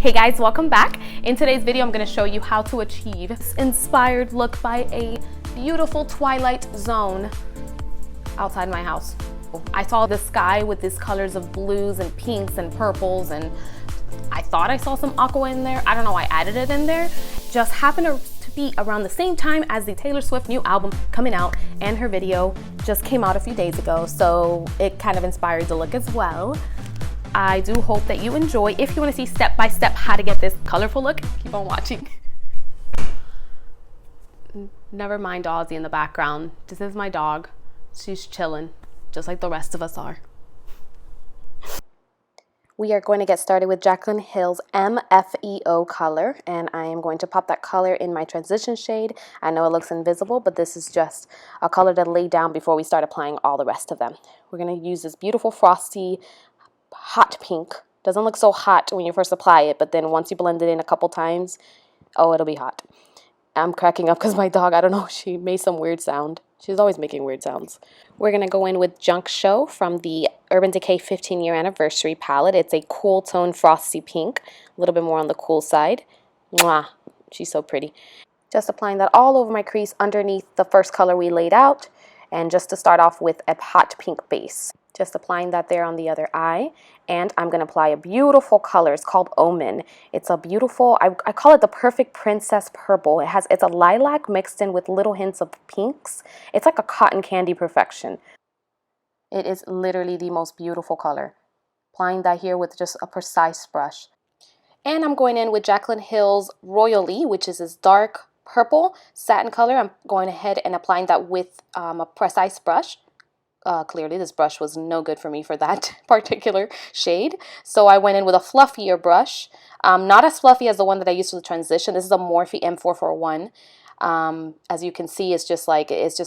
Hey guys, welcome back. In today's video, I'm going to show you how to achieve this inspired look by a beautiful twilight zone outside my house. I saw the sky with these colors of blues and pinks and purples, and I thought I saw some aqua in there. I don't know, I added it in there. Just happened to be around the same time as the Taylor Swift new album coming out, and her video just came out a few days ago, so it kind of inspired the look as well. I do hope that you enjoy. If you want to see step-by-step how to get this colorful look, keep on watching. Never mind Ozzy in the background. This is my dog. She's chilling, just like the rest of us are. We are going to get started with Jaclyn Hill's MFEO color, and I am going to pop that color in my transition shade. I know it looks invisible, but this is just a color to lay down before we start applying all the rest of them. We're going to use this beautiful frosty hot pink. Doesn't look so hot when you first apply it, but then once you blend it in a couple times, oh, it'll be hot. I'm cracking up because my dog, I don't know, she made some weird sound. She's always making weird sounds. We're going to go in with Junk Show from the Urban Decay 15-year anniversary palette. It's a cool tone frosty pink, a little bit more on the cool side. Mwah, she's so pretty. Just applying that all over my crease underneath the first color we laid out, and just to start off with a hot pink base. Just applying that there on the other eye, and I'm going to apply a beautiful color. It's called Omen. It's a beautiful, I call it the perfect princess purple. It's a lilac mixed in with little hints of pinks. It's like a cotton candy perfection. It is literally the most beautiful color. Applying that here with just a precise brush. And I'm going in with Jaclyn Hill's Royally, which is this dark purple satin color. I'm going ahead and applying that with a precise brush. Clearly this brush was no good for me for that particular shade, so I went in with a fluffier brush, not as fluffy as the one that I used for the transition. This is a Morphe M441. As you can see, it's just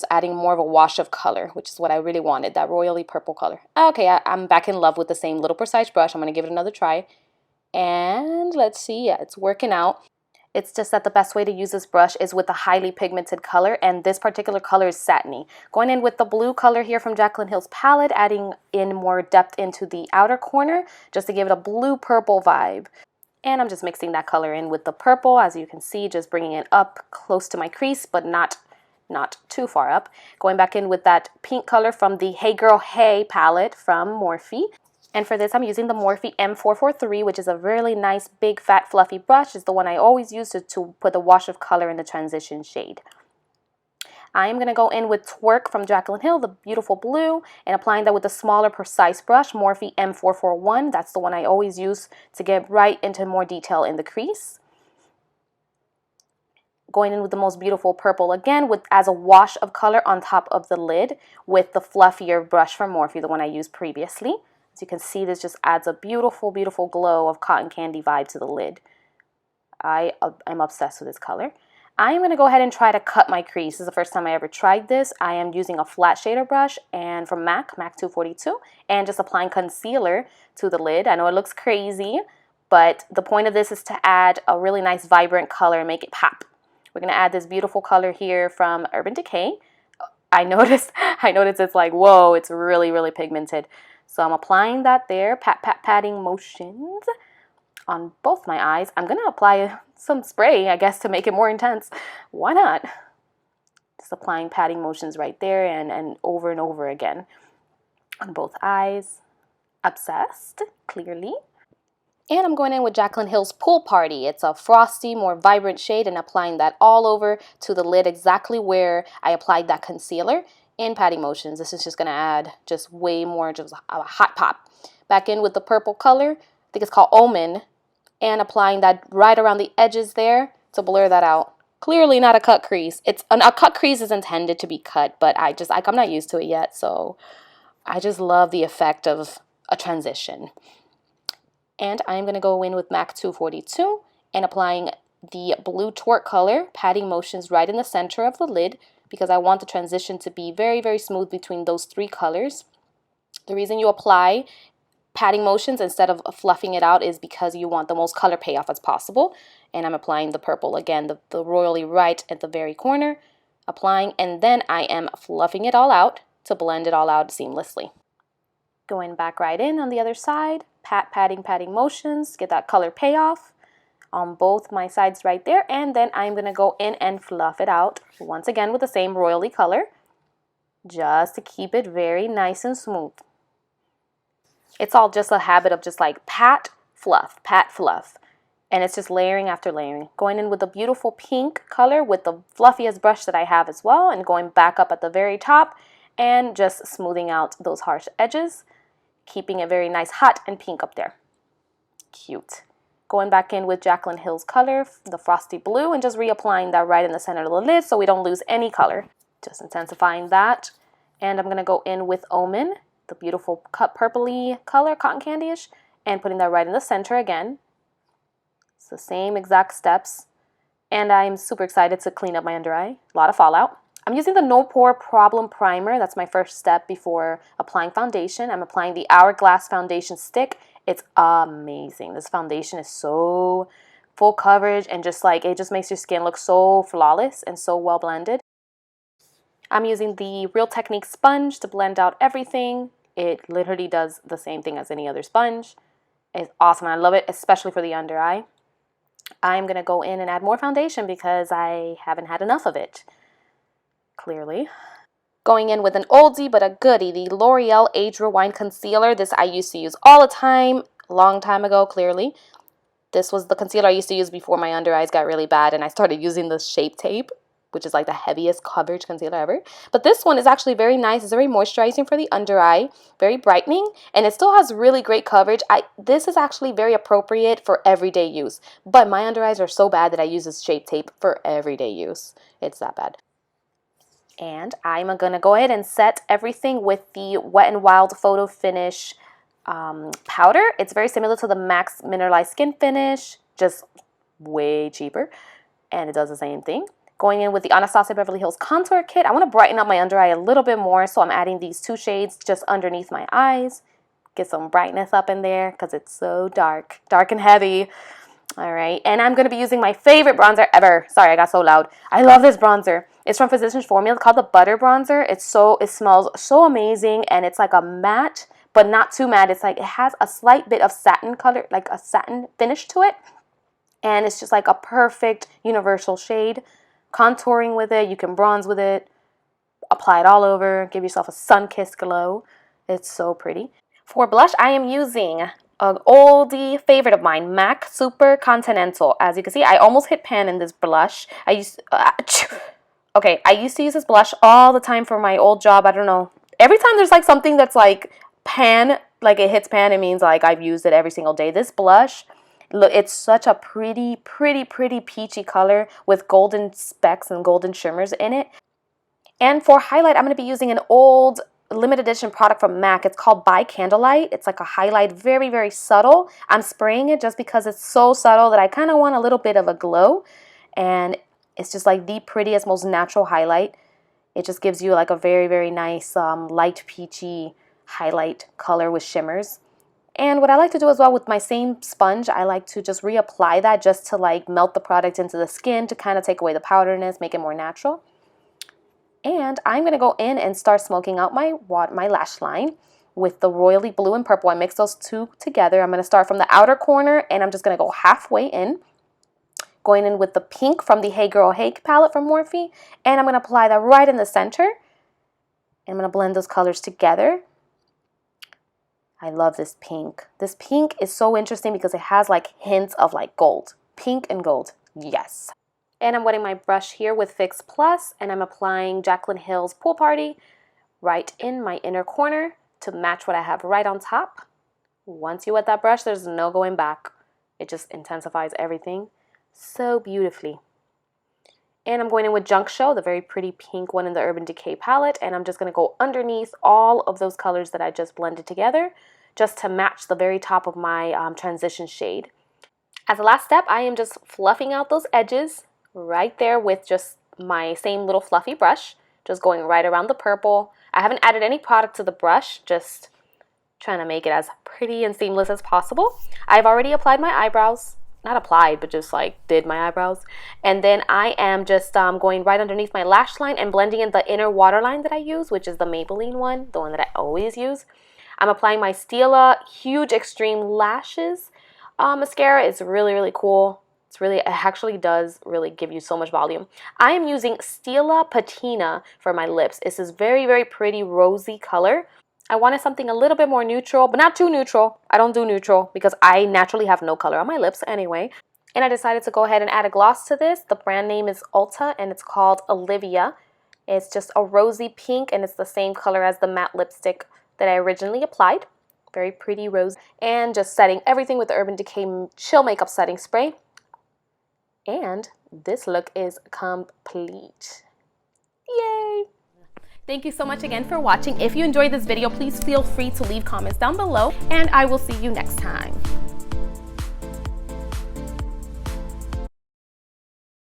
adding more of a wash of color, which is what I really wanted, that royally purple color. Okay, I'm back in love with the same little precise brush. I'm going to give it another try, and let's see. Yeah, it's working out. It's just that the best way to use this brush is with a highly pigmented color, and this particular color is satiny. Going in with the blue color here from Jaclyn Hill's palette, adding in more depth into the outer corner, just to give it a blue-purple vibe. And I'm just mixing that color in with the purple, as you can see, just bringing it up close to my crease, but not too far up. Going back in with that pink color from the Hey Girl Hey palette from Morphe. And for this, I'm using the Morphe M443, which is a really nice, big, fat, fluffy brush. It's the one I always use to put a wash of color in the transition shade. I am going to go in with Twerk from Jaclyn Hill, the beautiful blue, and applying that with a smaller, precise brush, Morphe M441. That's the one I always use to get right into more detail in the crease. Going in with the most beautiful purple again, as a wash of color on top of the lid with the fluffier brush from Morphe, the one I used previously. As you can see, this just adds a beautiful, beautiful glow of cotton candy vibe to the lid. I'm obsessed with this color. I'm going to go ahead and try to cut my crease. This is the first time I ever tried this. I am using a flat shader brush and from MAC 242, and just applying concealer to the lid. I know it looks crazy, but the point of this is to add a really nice vibrant color and make it pop. We're going to add this beautiful color here from Urban Decay. I noticed it's like, whoa, it's really, really pigmented. So I'm applying that there, patting motions on both my eyes. I'm going to apply some spray, I guess, to make it more intense. Why not? Just applying patting motions right there and over again on both eyes. Obsessed, clearly. And I'm going in with Jaclyn Hill's Pool Party. It's a frosty, more vibrant shade, and applying that all over to the lid exactly where I applied that concealer. In patting motions. This is just going to add just way more, just a hot pop. Back in with the purple color, I think it's called Omen, and applying that right around the edges there to blur that out. Clearly not a cut crease. A cut crease is intended to be cut, but I'm not used to it yet, so I just love the effect of a transition. And I'm going to go in with MAC 242 and applying the blue Twerk color, patting motions right in the center of the lid, because I want the transition to be very, very smooth between those three colors. The reason you apply patting motions instead of fluffing it out is because you want the most color payoff as possible. And I'm applying the purple again, the royally right at the very corner, applying, and then I am fluffing it all out to blend it all out seamlessly. Going back right in on the other side, patting motions, get that color payoff. on both my sides right there, and then I'm going to go in and fluff it out once again with the same royally color, just to keep it very nice and smooth. It's all just a habit of just like pat, fluff, and it's just layering after layering. Going in with a beautiful pink color with the fluffiest brush that I have as well, and going back up at the very top and just smoothing out those harsh edges, keeping it very nice, hot and pink up there. Cute. Going back in with Jaclyn Hill's color, the frosty blue, and just reapplying that right in the center of the lid so we don't lose any color. Just intensifying that. And I'm going to go in with Omen, the beautiful cut purpley color, cotton candy-ish, and putting that right in the center again. It's the same exact steps. And I'm super excited to clean up my under eye. A lot of fallout. I'm using the No Pore Problem Primer. That's my first step before applying foundation. I'm applying the Hourglass foundation stick. It's amazing. This foundation is so full coverage and just like, it just makes your skin look so flawless and so well blended. I'm using the Real Technique sponge to blend out everything. It literally does the same thing as any other sponge. It's awesome. I love it, especially for the under eye. I'm going to go in and add more foundation because I haven't had enough of it, clearly. Going in with an oldie but a goodie, the L'Oreal Age Rewind Concealer. This I used to use all the time, a long time ago, clearly. This was the concealer I used to use before my under eyes got really bad and I started using the Shape Tape, which is like the heaviest coverage concealer ever. But this one is actually very nice. It's very moisturizing for the under eye, very brightening, and it still has really great coverage. This is actually very appropriate for everyday use. But my under eyes are so bad that I use this Shape Tape for everyday use. It's that bad. And I'm going to go ahead and set everything with the Wet n Wild Photo Finish powder. It's very similar to the MAC's Mineralized Skin Finish, just way cheaper. And it does the same thing. Going in with the Anastasia Beverly Hills Contour Kit. I want to brighten up my under eye a little bit more, so I'm adding these two shades just underneath my eyes. Get some brightness up in there because it's so dark. Dark and heavy. All right, and I'm going to be using my favorite bronzer ever. Sorry, I got so loud. I love this bronzer. It's from Physicians Formula. It's called the Butter Bronzer. It smells so amazing, and it's like a matte, but not too matte. It's like it has a slight bit of satin color, like a satin finish to it, and it's just like a perfect universal shade. Contouring with it, you can bronze with it, apply it all over, give yourself a sun-kissed glow. It's so pretty. For blush, I am using an oldie favorite of mine, MAC Supercontinental. As you can see, I almost hit pan in this blush. I used to use this blush all the time for my old job. I don't know. Every time there's like something that's like pan, like it hits pan, it means like I've used it every single day. This blush, look, it's such a pretty peachy color with golden specks and golden shimmers in it. And for highlight, I'm going to be using an old limited edition product from MAC. It's called By Candlelight. It's like a highlight, very subtle. I'm spraying it just because it's so subtle that I kind of want a little bit of a glow, and it's just like the prettiest, most natural highlight. It just gives you like a very nice light peachy highlight color with shimmers. And what I like to do as well with my same sponge, I like to just reapply that just to like melt the product into the skin to kind of take away the powderiness, make it more natural. And I'm going to go in and start smoking out my lash line with the royally blue and purple. I mix those two together. I'm going to start from the outer corner, and I'm just going to go halfway in. Going in with the pink from the Hey Girl Hey palette from Morphe. And I'm going to apply that right in the center. And I'm going to blend those colors together. I love this pink. This pink is so interesting because it has like hints of like gold. Pink and gold. Yes. And I'm wetting my brush here with Fix Plus, and I'm applying Jaclyn Hill's Pool Party right in my inner corner to match what I have right on top. Once you wet that brush, there's no going back. It just intensifies everything so beautifully. And I'm going in with Junk Show, the very pretty pink one in the Urban Decay palette, and I'm just going to go underneath all of those colors that I just blended together just to match the very top of my transition shade. As a last step, I am just fluffing out those edges right there with just my same little fluffy brush, just going right around the purple. I haven't added any product to the brush, just trying to make it as pretty and seamless as possible. I've already applied my eyebrows. Not applied, but just like did my eyebrows. And then I am just going right underneath my lash line and blending in the inner waterline that I use, which is the Maybelline one, the one that I always use. I'm applying my Stila Huge Extreme Lashes mascara. It's really cool. It actually does really give you so much volume. I am using Stila Patina for my lips. It's this very, very pretty rosy color. I wanted something a little bit more neutral, but not too neutral. I don't do neutral because I naturally have no color on my lips anyway. And I decided to go ahead and add a gloss to this. The brand name is Ulta and it's called Olivia. It's just a rosy pink and it's the same color as the matte lipstick that I originally applied. Very pretty rose. And just setting everything with the Urban Decay Chill Makeup Setting Spray. And this look is complete. Yay! Thank you so much again for watching. If you enjoyed this video, please feel free to leave comments down below, and I will see you next time.